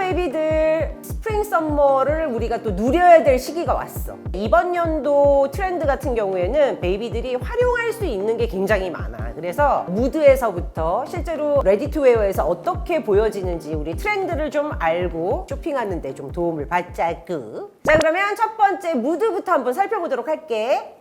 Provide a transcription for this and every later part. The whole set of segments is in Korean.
베이비들, 스프링 썸머를 우리가 또 누려야 될 시기가 왔어. 이번 연도 트렌드 같은 경우에는 베이비들이 활용할 수 있는 게 굉장히 많아. 그래서 무드에서부터 실제로 레디 투 웨어에서 어떻게 보여지는지 우리 트렌드를 좀 알고 쇼핑하는 데 좀 도움을 받자구. 자, 그러면 첫 번째 무드부터 한번 살펴보도록 할게.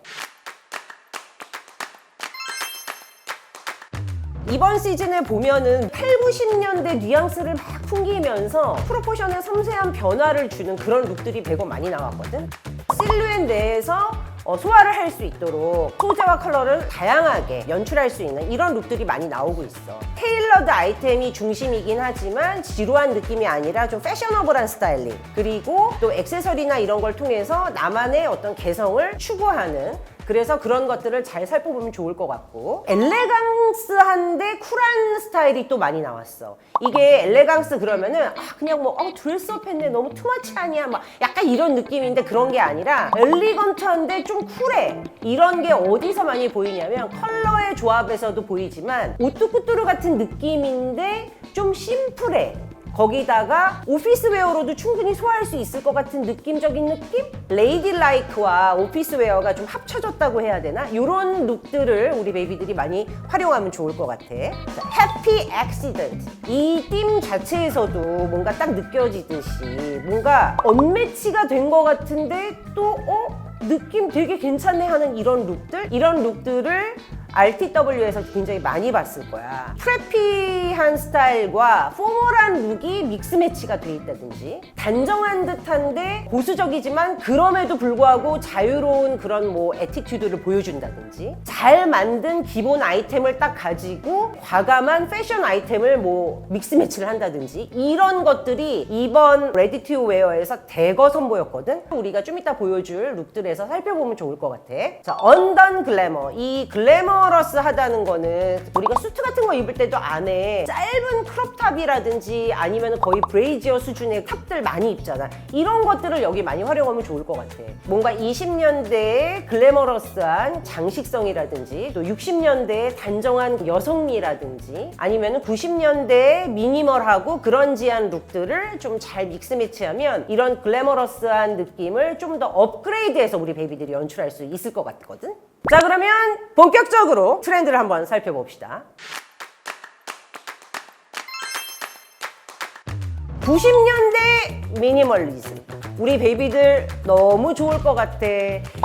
이번 시즌에 보면은 8, 90년대 뉘앙스를 막 풍기면서 프로포션에 섬세한 변화를 주는 그런 룩들이 배고 많이 나왔거든. 실루엣 내에서 소화를 할 수 있도록 소재와 컬러를 다양하게 연출할 수 있는 이런 룩들이 많이 나오고 있어. 테일러드 아이템이 중심이긴 하지만 지루한 느낌이 아니라 좀 패셔너블한 스타일링, 그리고 또 액세서리나 이런 걸 통해서 나만의 어떤 개성을 추구하는, 그래서 그런 것들을 잘 살펴보면 좋을 것 같고, 엘레강스한데 쿨한 스타일이 또 많이 나왔어. 이게 엘레강스 그러면은 그냥 뭐 드레스업 했네, 너무 투마치 아니야, 막 약간 이런 느낌인데 그런 게 아니라 엘리건트한데 좀 쿨해. 이런 게 어디서 많이 보이냐면 컬러의 조합에서도 보이지만 우뚜꾸뚜루 같은 느낌인데 좀 심플해. 거기다가 오피스웨어로도 충분히 소화할 수 있을 것 같은 느낌적인 느낌? 레이디라이크와 오피스웨어가 좀 합쳐졌다고 해야 되나? 이런 룩들을 우리 베이비들이 많이 활용하면 좋을 것 같아. 해피 액시던트. 이 팀 자체에서도 뭔가 딱 느껴지듯이 뭔가 언매치가 된 것 같은데 또 느낌 되게 괜찮네 하는 이런 룩들을 RTW에서 굉장히 많이 봤을 거야. 프레피한 스타일과 포멀한 룩이 믹스 매치가 돼 있다든지, 단정한 듯한데 보수적이지만 그럼에도 불구하고 자유로운 그런 뭐 애티튜드를 보여준다든지, 잘 만든 기본 아이템을 딱 가지고 과감한 패션 아이템을 뭐 믹스 매치를 한다든지, 이런 것들이 이번 레디 투 웨어에서 대거 선보였거든. 우리가 좀 이따 보여줄 룩들에서 살펴보면 좋을 것 같아. 자, 언던 글래머. 이 글래머러스하다는 거는 우리가 수트 같은 거 입을 때도 안에 짧은 크롭탑이라든지 아니면 거의 브레이지어 수준의 탑들 많이 입잖아. 이런 것들을 여기 많이 활용하면 좋을 것 같아. 뭔가 20년대의 글래머러스한 장식성이라든지, 또 60년대의 단정한 여성미라든지, 아니면 90년대의 미니멀하고 그런지한 룩들을 좀 잘 믹스 매치하면 이런 글래머러스한 느낌을 좀 더 업그레이드해서 우리 베이비들이 연출할 수 있을 것 같거든. 자, 그러면 본격적으로 트렌드를 한번 살펴봅시다. 90년대 미니멀리즘. 우리 베이비들 너무 좋을 것 같아.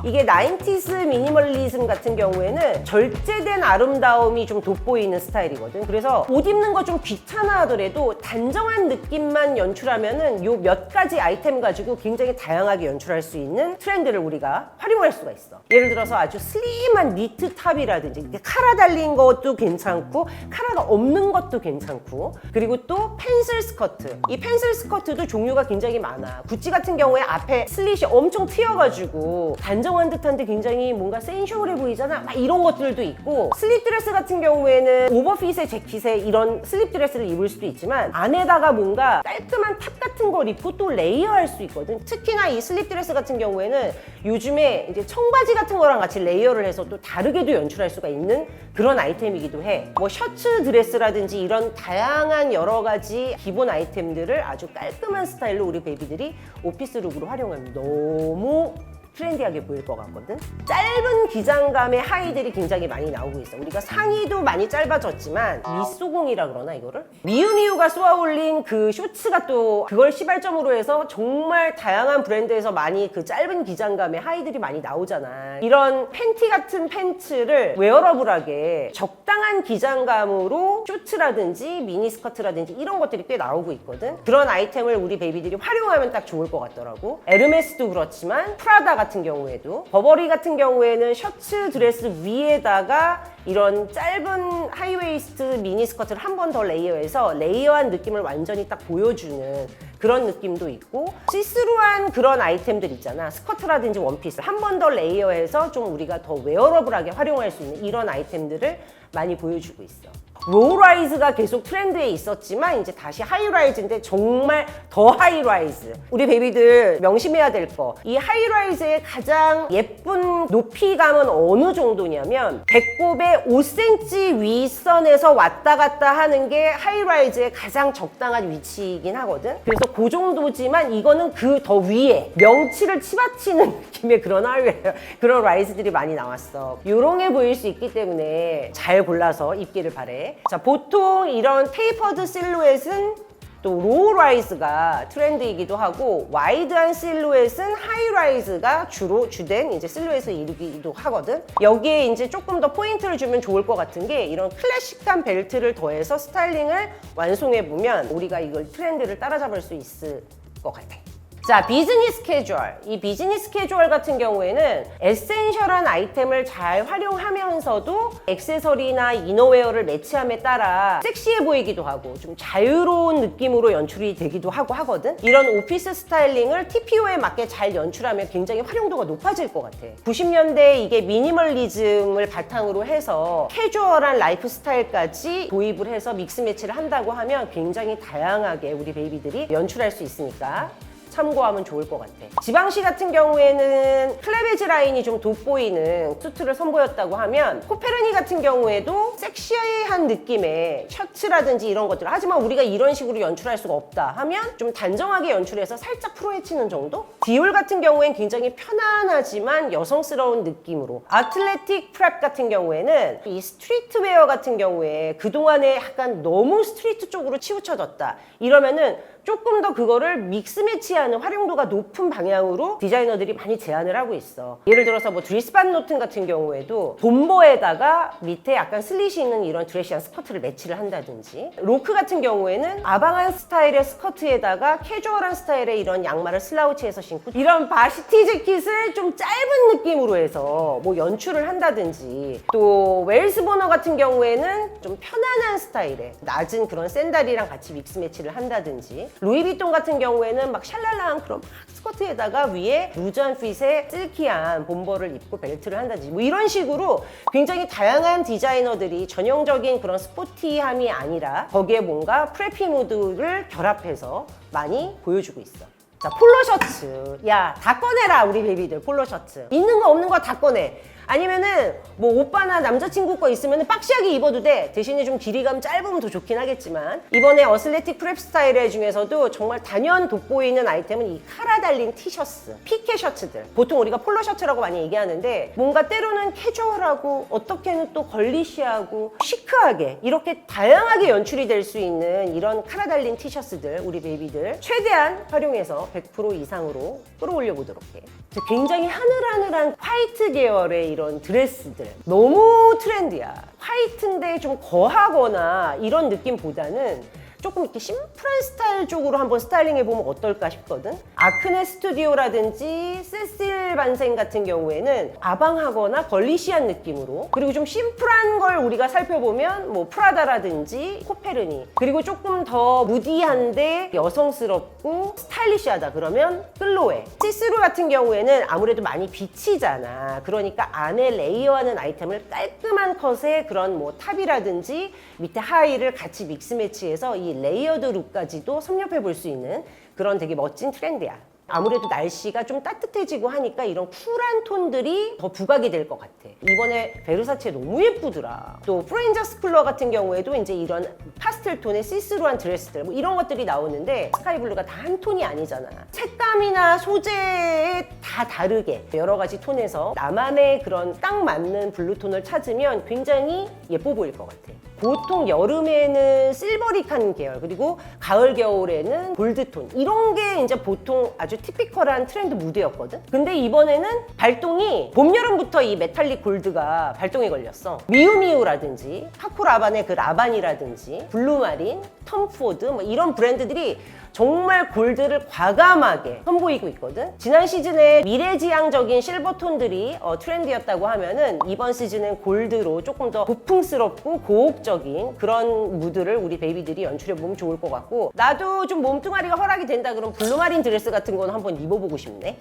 이게 90s 미니멀리즘 같은 경우에는 절제된 아름다움이 좀 돋보이는 스타일이거든. 그래서 옷 입는 거 좀 귀찮아 하더라도 단정한 느낌만 연출하면은 요 몇 가지 아이템 가지고 굉장히 다양하게 연출할 수 있는 트렌드를 우리가 활용할 수가 있어. 예를 들어서 아주 슬림한 니트 탑이라든지, 카라 달린 것도 괜찮고 카라가 없는 것도 괜찮고, 그리고 또 펜슬 스커트. 이 펜슬 스커트도 종류가 굉장히 많아. 구찌 같은 경우에 앞에 슬릿이 엄청 트여가지고 단정한 듯한데 굉장히 뭔가 센쇼울해 보이잖아. 막 이런 것들도 있고, 슬립 드레스 같은 경우에는 오버핏의 재킷에 이런 슬립 드레스를 입을 수도 있지만 안에다가 뭔가 깔끔한 탑 같은 걸 입고 또 레이어할 수 있거든. 특히나 이 슬립 드레스 같은 경우에는 요즘에 이제 청바지 같은 거랑 같이 레이어를 해서 또 다르게도 연출할 수가 있는 그런 아이템이기도 해. 뭐 셔츠 드레스라든지 이런 다양한 여러 가지 기본 아이템들을 아주 깔끔한 스타일로 우리 베이비들이 오피스 룩으로 활용하면 너무 트렌디하게 보일 것 같거든. 짧은 기장감의 하의들이 굉장히 많이 나오고 있어. 우리가 상의도 많이 짧아졌지만 미소공이라 그러나 이거를? 미우미우가 쏘아올린 그 쇼츠가 또 그걸 시발점으로 해서 정말 다양한 브랜드에서 많이 그 짧은 기장감의 하의들이 많이 나오잖아. 이런 팬티 같은 팬츠를 웨어러블하게 적당한 기장감으로 쇼츠라든지 미니스커트라든지 이런 것들이 꽤 나오고 있거든. 그런 아이템을 우리 베이비들이 활용하면 딱 좋을 것 같더라고. 에르메스도 그렇지만 프라다 같은 경우에도, 버버리 같은 경우에는 셔츠 드레스 위에다가 이런 짧은 하이웨이스트 미니스커트를 한 번 더 레이어해서 레이어한 느낌을 완전히 딱 보여주는 그런 느낌도 있고, 시스루한 그런 아이템들 있잖아. 스커트라든지 원피스 한 번 더 레이어해서 좀 우리가 더 웨어러블하게 활용할 수 있는 이런 아이템들을 많이 보여주고 있어. 로우라이즈가 계속 트렌드에 있었지만 이제 다시 하이라이즈인데 정말 더 하이라이즈. 우리 베이비들 명심해야 될 거. 이 하이라이즈의 가장 예쁜 높이감은 어느 정도냐면 배꼽의 5cm 윗선에서 왔다 갔다 하는 게 하이라이즈의 가장 적당한 위치이긴 하거든. 그래서 그 정도지만 이거는 그 더 위에 명치를 치받치는 느낌의 그런 라이즈들이 많이 나왔어. 요롱해 보일 수 있기 때문에 잘 골라서 입기를 바래. 자, 보통 이런 테이퍼드 실루엣은 또 로우 라이즈가 트렌드이기도 하고 와이드한 실루엣은 하이 라이즈가 주된 이제 실루엣을 이루기도 하거든. 여기에 이제 조금 더 포인트를 주면 좋을 것 같은 게 이런 클래식한 벨트를 더해서 스타일링을 완성해 보면 우리가 이걸 트렌드를 따라잡을 수 있을 것 같아. 자, 비즈니스 캐주얼. 이 비즈니스 캐주얼 같은 경우에는 에센셜한 아이템을 잘 활용하면서도 액세서리나 이너웨어를 매치함에 따라 섹시해 보이기도 하고 좀 자유로운 느낌으로 연출이 되기도 하고 하거든. 이런 오피스 스타일링을 TPO에 맞게 잘 연출하면 굉장히 활용도가 높아질 것 같아. 90년대 이게 미니멀리즘을 바탕으로 해서 캐주얼한 라이프 스타일까지 도입을 해서 믹스 매치를 한다고 하면 굉장히 다양하게 우리 베이비들이 연출할 수 있으니까 참고하면 좋을 것 같아. 지방시 같은 경우에는 클레베지 라인이 좀 돋보이는 수트를 선보였다고 하면 코페르니 같은 경우에도 섹시한 느낌의 셔츠라든지 이런 것들, 하지만 우리가 이런 식으로 연출할 수가 없다 하면 좀 단정하게 연출해서 살짝 프로헤치는 정도? 디올 같은 경우엔 굉장히 편안하지만 여성스러운 느낌으로, 아틀레틱 프랩 같은 경우에는 이 스트리트웨어 같은 경우에 그동안에 약간 너무 스트리트 쪽으로 치우쳐졌다 이러면은 조금 더 그거를 믹스 매치하는 활용도가 높은 방향으로 디자이너들이 많이 제안을 하고 있어. 예를 들어서 뭐 드리스 반 노튼 같은 경우에도 봄버에다가 밑에 약간 슬릿이 있는 이런 드레시한 스커트를 매치를 한다든지, 로크 같은 경우에는 아방한 스타일의 스커트에다가 캐주얼한 스타일의 이런 양말을 슬라우치해서 신고 이런 바시티 재킷을 좀 짧은 느낌으로 해서 뭐 연출을 한다든지, 또 웨일스 보너 같은 경우에는 좀 편안한 스타일의 낮은 그런 샌들이랑 같이 믹스 매치를 한다든지, 루이비통 같은 경우에는 막 샬랄라한 그런 스커트에다가 위에 루즈한 핏의 실키한 봄버를 입고 벨트를 한다든지 뭐 이런 식으로 굉장히 다양한 디자이너들이 전형적인 그런 스포티함이 아니라 거기에 뭔가 프레피 무드를 결합해서 많이 보여주고 있어. 자, 폴로 셔츠. 야, 다 꺼내라 우리 베이비들. 폴로 셔츠 있는 거 없는 거 다 꺼내. 아니면은 뭐 오빠나 남자친구 거 있으면 박시하게 입어도 돼. 대신에 좀 길이감 짧으면 더 좋긴 하겠지만, 이번에 어슬레틱 프랩 스타일 중에서도 정말 단연 돋보이는 아이템은 이 카라 달린 티셔츠, 피케 셔츠들. 보통 우리가 폴로 셔츠라고 많이 얘기하는데 뭔가 때로는 캐주얼하고 어떻게는 또 걸리시하고 시크하게 이렇게 다양하게 연출이 될 수 있는 이런 카라 달린 티셔츠들, 우리 베이비들 최대한 활용해서 100% 이상으로 끌어올려 보도록 해. 굉장히 하늘하늘한 화이트 계열의 이런 드레스들 너무 트렌디야. 화이트인데 좀 거하거나 이런 느낌보다는 조금 이렇게 심플한 스타일 쪽으로 한번 스타일링 해보면 어떨까 싶거든. 아크네 스튜디오라든지 세실 반생 같은 경우에는 아방하거나 걸리시한 느낌으로, 그리고 좀 심플한 걸 우리가 살펴보면 뭐 프라다라든지 코페르니, 그리고 조금 더 무디한데 여성스럽고 스타일리시하다 그러면 클로에. 시스루 같은 경우에는 아무래도 많이 비치잖아. 그러니까 안에 레이어하는 아이템을 깔끔한 컷의 그런 뭐 탑이라든지 밑에 하의를 같이 믹스 매치해서 이 레이어드 룩까지도 섭렵해 볼 수 있는 그런 되게 멋진 트렌드야. 아무래도 날씨가 좀 따뜻해지고 하니까 이런 쿨한 톤들이 더 부각이 될 것 같아. 이번에 베르사체 너무 예쁘더라. 또 프렌저스 쿨러 같은 경우에도 이제 이런 파스텔 톤의 시스루한 드레스들 뭐 이런 것들이 나오는데, 스카이블루가 다 한 톤이 아니잖아. 색감이나 소재에 다 다르게 여러 가지 톤에서 나만의 그런 딱 맞는 블루톤을 찾으면 굉장히 예뻐 보일 것 같아. 보통 여름에는 실버릭한 계열, 그리고 가을 겨울에는 골드톤, 이런 게 이제 보통 아주 티피컬한 트렌드 무드였거든. 근데 이번에는 발동이 봄 여름부터 이 메탈릭 골드가 발동이 걸렸어. 미우미우라든지 파코라반의 그 라반이라든지 블루마린, 톰포드 뭐 이런 브랜드들이 정말 골드를 과감하게 선보이고 있거든. 지난 시즌에 미래지향적인 실버톤들이 트렌드였다고 하면은 이번 시즌은 골드로 조금 더 고풍스럽고 고혹적인 그런 무드를 우리 베이비들이 연출해보면 좋을 것 같고, 나도 좀 몸뚱아리가 허락이 된다 그러면 블루마린 드레스 같은 거는 한번 입어보고 싶네.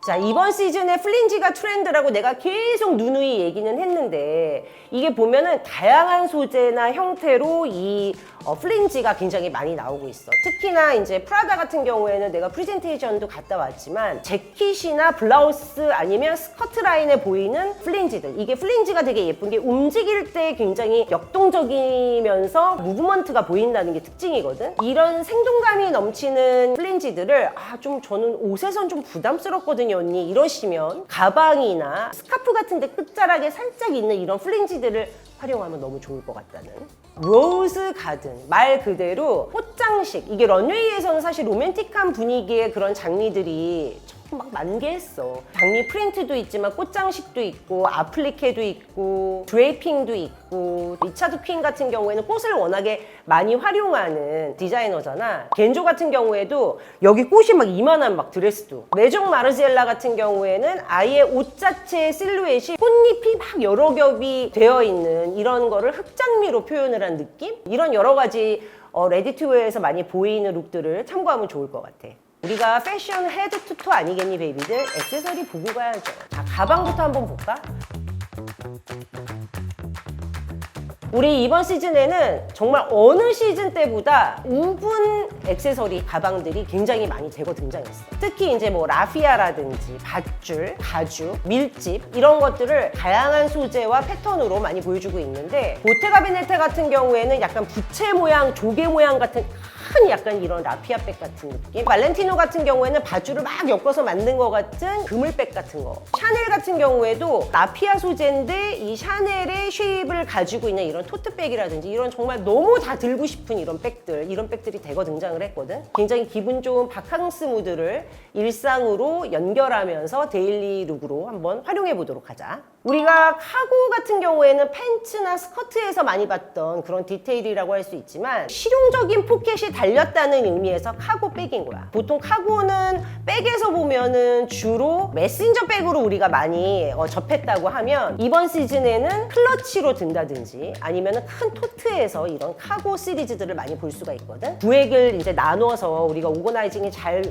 자, 이번 시즌에 플린지가 트렌드라고 내가 계속 누누이 얘기는 했는데 이게 보면은 다양한 소재나 형태로 이 플린지가 굉장히 많이 나오고 있어. 특히나 이제 프라다 같은 경우에는 내가 프레젠테이션도 갔다 왔지만 재킷이나 블라우스 아니면 스커트 라인에 보이는 플린지들, 이게 플린지가 되게 예쁜 게 움직일 때 굉장히 역동적이면서 무브먼트가 보인다는 게 특징이거든. 이런 생동감이 넘치는 플린지들을 좀 저는 옷에선 좀 부담스럽거든요 언니 이러시면 가방이나 스카프 같은 데 끝자락에 살짝 있는 이런 플린지들을 활용하면 너무 좋을 것 같다는. 로즈 가든, 말 그대로 꽃장식. 이게 런웨이에서는 사실 로맨틱한 분위기의 그런 장미들이 막 만개했어. 장미 프린트도 있지만 꽃장식도 있고 아플리케도 있고 드레이핑도 있고. 리차드 퀸 같은 경우에는 꽃을 워낙에 많이 활용하는 디자이너잖아. 겐조 같은 경우에도 여기 꽃이 막 이만한 막 드레스도. 메종 마르지엘라 같은 경우에는 아예 옷 자체의 실루엣이 꽃잎이 막 여러 겹이 되어 있는 이런 거를 흑장미로 표현을 한 느낌? 이런 여러 가지 레디투웨어에서 많이 보이는 룩들을 참고하면 좋을 것 같아. 우리가 패션 헤드 투토 아니겠니 베이비들? 액세서리 보고 가야죠. 자, 가방부터 한번 볼까? 우리 이번 시즌에는 정말 어느 시즌 때보다 우분 액세서리 가방들이 굉장히 많이 대거 등장했어. 특히 이제 뭐 라피아라든지 밧줄, 가죽, 밀집 이런 것들을 다양한 소재와 패턴으로 많이 보여주고 있는데 보테가 베네테 같은 경우에는 약간 부채 모양, 조개 모양 같은 큰 약간 이런 라피아백 같은 느낌. 발렌티노 같은 경우에는 밧줄을 막 엮어서 만든 것 같은 그물백 같은 거. 샤넬 같은 경우에도 라피아 소재인데 이 샤넬의 쉐입을 가지고 있는 이런 토트백이라든지 이런 정말 너무 다 들고 싶은 이런 백들, 이런 백들이 대거 등장을 했거든. 굉장히 기분 좋은 바캉스 무드를 일상으로 연결하면서 데일리 룩으로 한번 활용해 보도록 하자. 우리가 카고 같은 경우에는 팬츠나 스커트에서 많이 봤던 그런 디테일이라고 할 수 있지만 실용적인 포켓이 달렸다는 의미에서 카고 백인 거야. 보통 카고는 백에서 보면은 주로 메신저 백으로 우리가 많이 접했다고 하면 이번 시즌에는 클러치로 든다든지 아니면 큰 토트에서 이런 카고 시리즈들을 많이 볼 수가 있거든. 구획을 이제 나눠서 우리가 오거나이징이 잘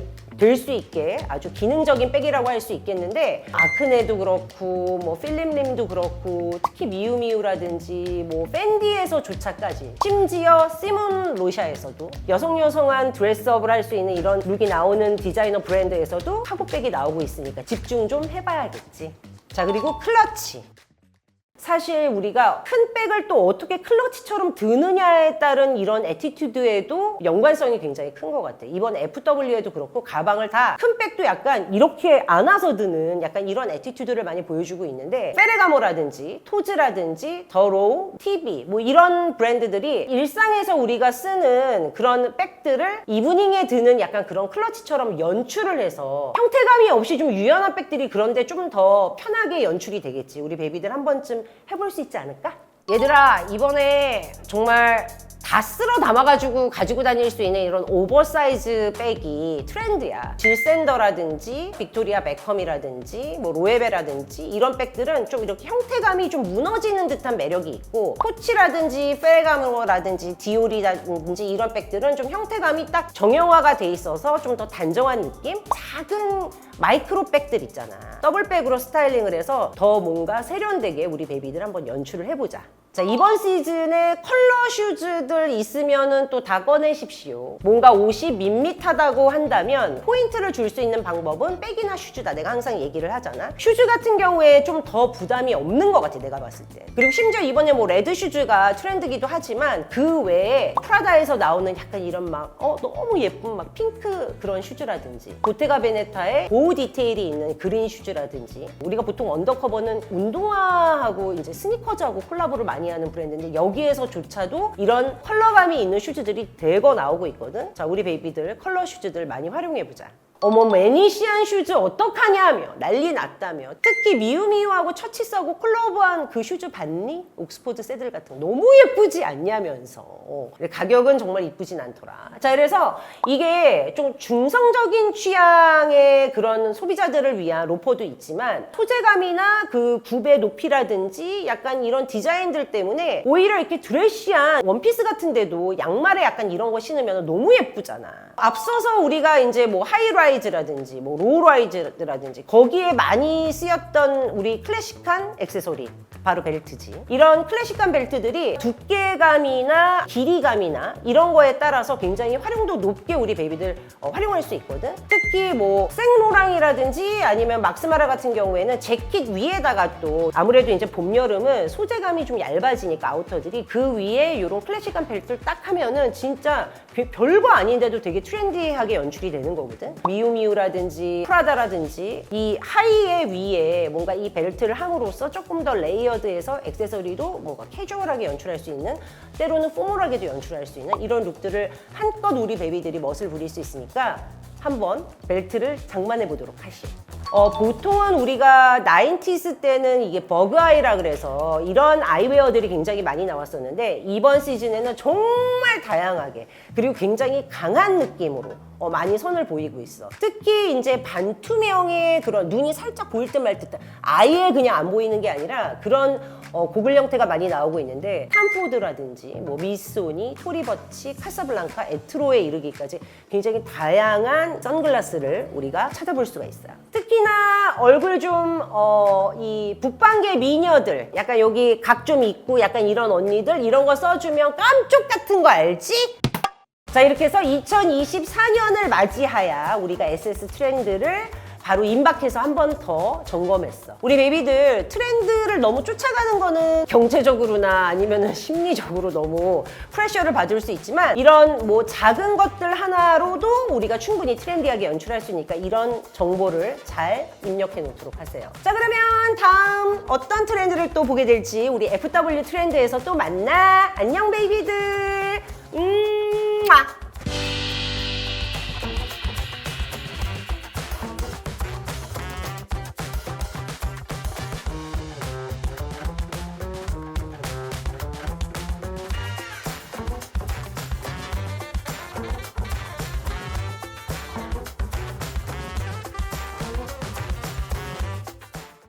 될 수 있게 아주 기능적인 백이라고 할 수 있겠는데 아크네도 그렇고 뭐 필립림도 그렇고 특히 미우미우라든지 뭐 팬디에서조차까지 심지어 시몬 로샤에서도 여성한 드레스업을 할 수 있는 이런 룩이 나오는 디자이너 브랜드에서도 카고백이 나오고 있으니까 집중 좀 해봐야겠지. 자, 그리고 클러치. 사실 우리가 큰 백을 또 어떻게 클러치처럼 드느냐에 따른 이런 애티튜드에도 연관성이 굉장히 큰 것 같아. 이번 FW에도 그렇고 가방을 다 큰 백도 약간 이렇게 안아서 드는 약간 이런 애티튜드를 많이 보여주고 있는데 페레가모라든지 토즈라든지 더로우, TV 뭐 이런 브랜드들이 일상에서 우리가 쓰는 그런 백들을 이브닝에 드는 약간 그런 클러치처럼 연출을 해서 형태감이 없이 좀 유연한 백들이 그런데 좀 더 편하게 연출이 되겠지. 우리 베이비들 한 번쯤 해볼 수 있지 않을까? 얘들아, 이번에 정말 다 쓸어 담아가지고 가지고 다닐 수 있는 이런 오버사이즈 백이 트렌드야. 질샌더라든지 빅토리아 베컴이라든지 뭐 로에베라든지 이런 백들은 좀 이렇게 형태감이 좀 무너지는 듯한 매력이 있고 코치라든지 페레가모라든지 디올이라든지 이런 백들은 좀 형태감이 딱 정형화가 돼 있어서 좀 더 단정한 느낌? 작은 마이크로 백들 있잖아. 더블백으로 스타일링을 해서 더 뭔가 세련되게 우리 베이비들 한번 연출을 해보자. 자, 이번 시즌에 컬러 슈즈들 있으면은 또 다 꺼내십시오. 뭔가 옷이 밋밋하다고 한다면 포인트를 줄 수 있는 방법은 백이나 슈즈다. 내가 항상 얘기를 하잖아. 슈즈 같은 경우에 좀 더 부담이 없는 것 같아, 내가 봤을 때. 그리고 심지어 이번에 뭐 레드 슈즈가 트렌드기도 하지만 그 외에 프라다에서 나오는 약간 이런 막 너무 예쁜 막 핑크 그런 슈즈라든지 보테가 베네타의 보호 디테일이 있는 그린 슈즈라든지 우리가 보통 언더커버는 운동화하고 이제 스니커즈하고 콜라보를 많이 하는 브랜드인데 여기에서조차도 이런 컬러감이 있는 슈즈들이 대거 나오고 있거든. 자, 우리 베이비들 컬러 슈즈들 많이 활용해보자. 어머, 매니시안 슈즈 어떡하냐며 난리 났다며. 특히 미우미우하고 처치서고 콜라보한 그 슈즈 봤니? 옥스포드 새들 같은 거 너무 예쁘지 않냐면서. 가격은 정말 이쁘진 않더라. 자, 그래서 이게 좀 중성적인 취향의 그런 소비자들을 위한 로퍼도 있지만 소재감이나 그 굽의 높이라든지 약간 이런 디자인들 때문에 오히려 이렇게 드레시한 원피스 같은데도 양말에 약간 이런 거 신으면 너무 예쁘잖아. 앞서서 우리가 이제 뭐 하이라이즈 하이라이즈라든지 뭐 로우라이즈라든지 거기에 많이 쓰였던 우리 클래식한 액세서리 바로 벨트지. 이런 클래식한 벨트들이 두께감이나 길이감이나 이런 거에 따라서 굉장히 활용도 높게 우리 베이비들 활용할 수 있거든. 특히 뭐 생로랑이라든지 아니면 막스마라 같은 경우에는 재킷 위에다가 또 아무래도 이제 봄 여름은 소재감이 좀 얇아지니까 아우터들이 그 위에 이런 클래식한 벨트를 딱 하면은 진짜 별거 아닌데도 되게 트렌디하게 연출이 되는 거거든. 미우미우라든지 프라다라든지 이 하이의 위에 뭔가 이 벨트를 함으로써 조금 더 레이어드해서 액세서리도 뭔가 캐주얼하게 연출할 수 있는, 때로는 포멀하게도 연출할 수 있는 이런 룩들을 한껏 우리 베이비들이 멋을 부릴 수 있으니까 한번 벨트를 장만해 보도록 하시오. 보통은 우리가 90s 때는 이게 버그아이라 그래서 이런 아이웨어들이 굉장히 많이 나왔었는데 이번 시즌에는 정말 다양하게 그리고 굉장히 강한 느낌으로 많이 선을 보이고 있어. 특히 이제 반투명의 그런 눈이 살짝 보일 듯 말 듯 아예 그냥 안 보이는 게 아니라 그런 고글 형태가 많이 나오고 있는데 탐포드라든지 뭐 미소니, 토리버치, 카사블랑카, 에트로에 이르기까지 굉장히 다양한 선글라스를 우리가 찾아볼 수가 있어요. 특히나 얼굴 좀 이 북방계 미녀들 약간 여기 각 좀 있고 약간 이런 언니들 이런 거 써주면 깜쪽 같은 거 알지? 자, 이렇게 해서 2024년을 맞이하여 우리가 SS 트렌드를 바로 임박해서 한 번 더 점검했어. 우리 베이비들 트렌드를 너무 쫓아가는 거는 경제적으로나 아니면 심리적으로 너무 프레셔를 받을 수 있지만 이런 뭐 작은 것들 하나로도 우리가 충분히 트렌디하게 연출할 수 있으니까 이런 정보를 잘 입력해 놓도록 하세요. 자, 그러면 다음 어떤 트렌드를 또 보게 될지 우리 FW 트렌드에서 또 만나. 안녕 베이비들.